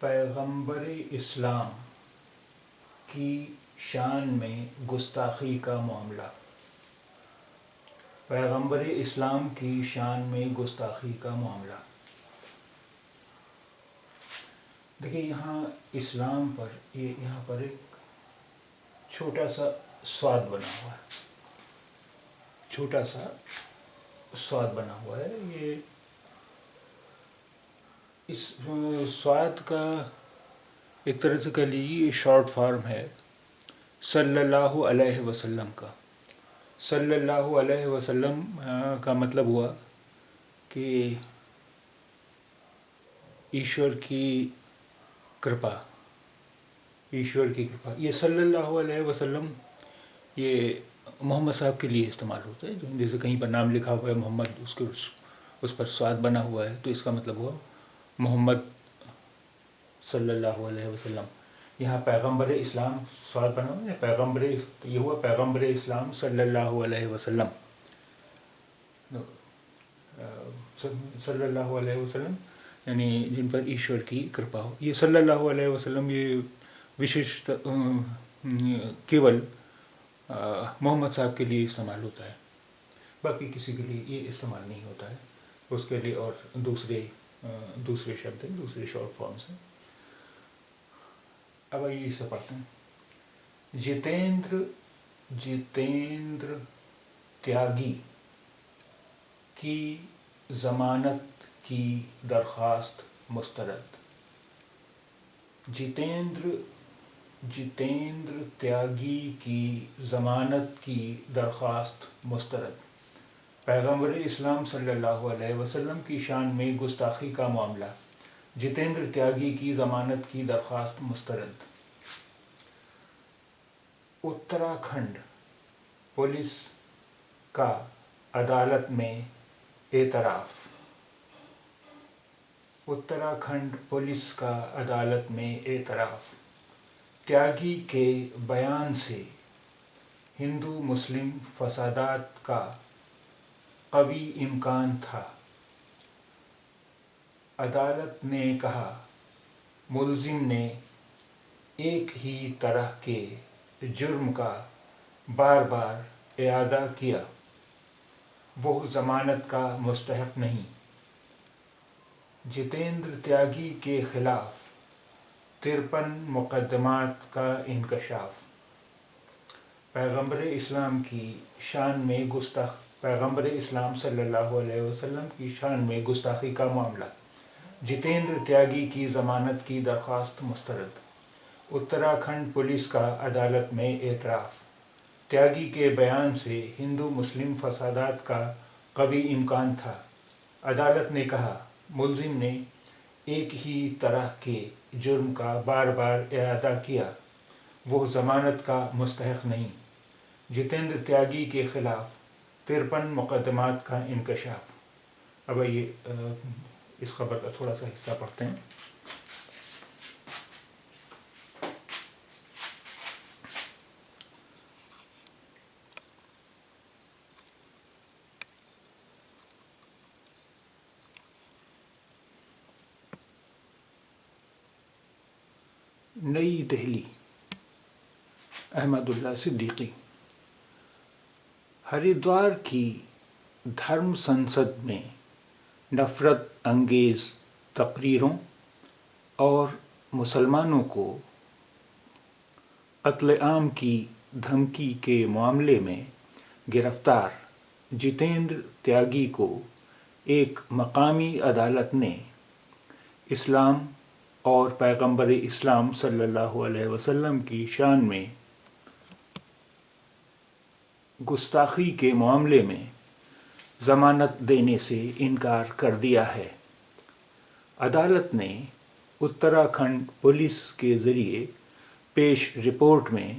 پیغمبر اسلام کی شان میں گستاخی کا معاملہ. پیغمبر اسلام کی شان میں گستاخی کا معاملہ. دیکھیے یہاں اسلام پر یہاں پر ایک چھوٹا سا سواد بنا ہوا ہے. چھوٹا سا سواد بنا ہوا ہے. یہ اس سواد کا ایک طرح سے کہہ لیجیے شارٹ فارم ہے صلی اللہ علیہ وسلم کا. صلی اللہ علیہ وسلم کا مطلب ہوا کہ ایشور کی کرپا. ایشور کی کرپا. یہ صلی اللہ علیہ وسلم یہ محمد صاحب کے لیے استعمال ہوتا ہے. جیسے کہیں پر نام لکھا ہوا ہے محمد، اس پر سواد بنا ہوا ہے تو اس کا مطلب ہوا محمد صلی اللہ علیہ وسلم. یہاں پیغمبر اسلام سواد بنا ہوا ہے. یہ ہوا پیغمبر اسلام صلی اللہ علیہ وسلم. صلی اللہ علیہ وسلم یعنی جن پر ایشور کی کرپا ہو. یہ صلی اللہ علیہ وسلم یہ وشیش کیول محمد صاحب کے لیے استعمال ہوتا ہے. باقی کسی کے لیے یہ استعمال نہیں ہوتا ہے. اس کے لیے اور دوسرے شبد ہیں، دوسرے شارٹ فارمس ہیں. اب آئیے اسے پڑھتے ہیں. جتیندر تیاگی کی ضمانت کی درخواست مسترد. جتیندر تیاگی کی ضمانت کی درخواست مسترد. پیغمبر اسلام صلی اللہ علیہ وسلم کی شان میں گستاخی کا معاملہ. جتیندر تیاگی کی ضمانت کی درخواست مسترد. اتراکھنڈ پولیس کا عدالت میں اعتراف. اتراکھنڈ پولیس کا عدالت میں اعتراف. تیاگی کے بیان سے ہندو مسلم فسادات کا قوی امکان تھا. عدالت نے کہا ملزم نے ایک ہی طرح کے جرم کا بار بار اعادہ کیا. وہ ضمانت کا مستحق نہیں. جتیندر تیاگی کے خلاف 53 مقدمات کا انکشاف. پیغمبر اسلام کی شان میں پیغمبر اسلام صلی اللہ علیہ وسلم کی شان میں گستاخی کا معاملہ. جتیندر تیاگی کی ضمانت کی درخواست مسترد. اتراکھنڈ پولیس کا عدالت میں اعتراف. تیاگی کے بیان سے ہندو مسلم فسادات کا قوی امکان تھا. عدالت نے کہا ملزم نے ایک ہی طرح کے جرم کا بار بار اعادہ کیا. وہ ضمانت کا مستحق نہیں. جتیندر تیاگی کے خلاف 53 مقدمات کا انکشاف. اب یہ اس خبر کا تھوڑا سا حصہ پڑھتے ہیں. نئی دہلی. احمد اللہ صدیقی. ہریدوار کی دھرم سنسد میں نفرت انگیز تقریروں اور مسلمانوں کو قتل عام کی دھمکی کے معاملے میں گرفتار جتیندر تیاگی کو ایک مقامی عدالت نے اسلام اور پیغمبر اسلام صلی اللہ علیہ وسلم کی شان میں گستاخی کے معاملے میں ضمانت دینے سے انکار کر دیا ہے. عدالت نے اتراکھنڈ پولیس کے ذریعے پیش رپورٹ میں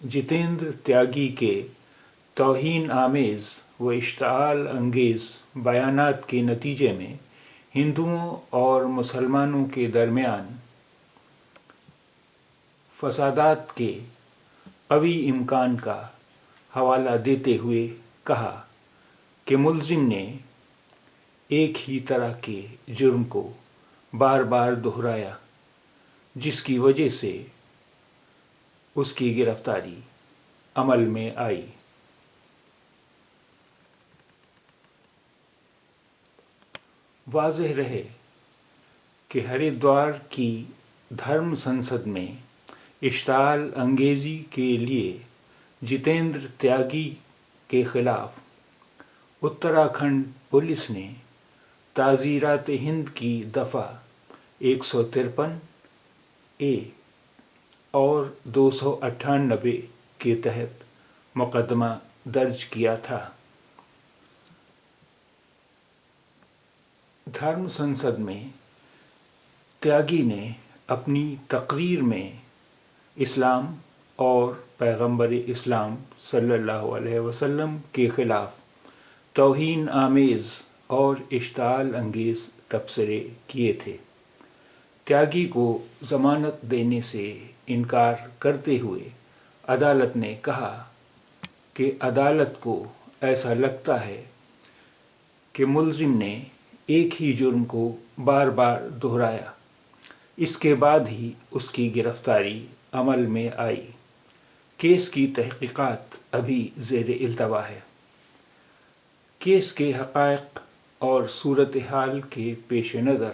جتیندر تیاگی کے توہین آمیز و اشتعال انگیز بیانات کے نتیجے میں ہندوؤں اور مسلمانوں کے درمیان فسادات کے قوی امکان کا حوالہ دیتے ہوئے کہا کہ ملزم نے ایک ہی طرح کے جرم کو بار بار دہرایا. جس کی وجہ سے اس کی گرفتاری عمل میں آئی۔ واضح رہے کہ ہریدوار کی دھرم سنسد میں اشتعال انگیزی کے لیے جتیندر تیاگی کے خلاف اتراکھنڈ پولیس نے تعزیرات ہند کی دفعہ 153A اور 298 کے تحت مقدمہ درج کیا تھا۔ دھرم سنسد میں تیاگی نے اپنی تقریر میں اسلام اور پیغمبر اسلام صلی اللہ علیہ وسلم کے خلاف توہین آمیز اور اشتعال انگیز تبصرے کیے تھے۔ تیاگی کو ضمانت دینے سے انکار کرتے ہوئے عدالت نے کہا کہ عدالت کو ایسا لگتا ہے کہ ملزم نے ایک ہی جرم کو بار بار دہرایا، اس کے بعد ہی اس کی گرفتاری عمل میں آئی۔ کیس کی تحقیقات ابھی زیر التوا ہے۔ کیس کے حقائق اور صورتحال کے پیش نظر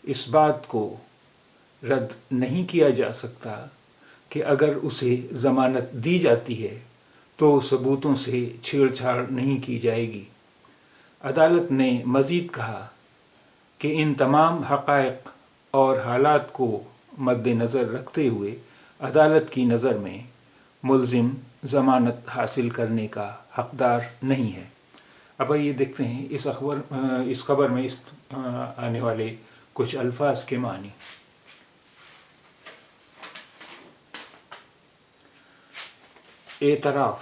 اس بات کو رد نہیں کیا جا سکتا کہ اگر اسے ضمانت دی جاتی ہے تو ثبوتوں سے چھیڑ چھاڑ نہیں کی جائے گی۔ عدالت نے مزید کہا کہ ان تمام حقائق اور حالات کو مد نظر رکھتے ہوئے عدالت کی نظر میں ملزم ضمانت حاصل کرنے کا حقدار نہیں ہے۔ اب یہ دیکھتے ہیں اس خبر میں آنے والے کچھ الفاظ کے معنی۔ اعتراف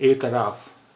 اعتراف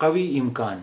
قوی امکان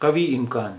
قوی امکان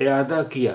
اعادہ کیا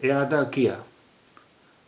اعادہ کیا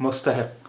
مستحق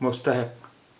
مستحق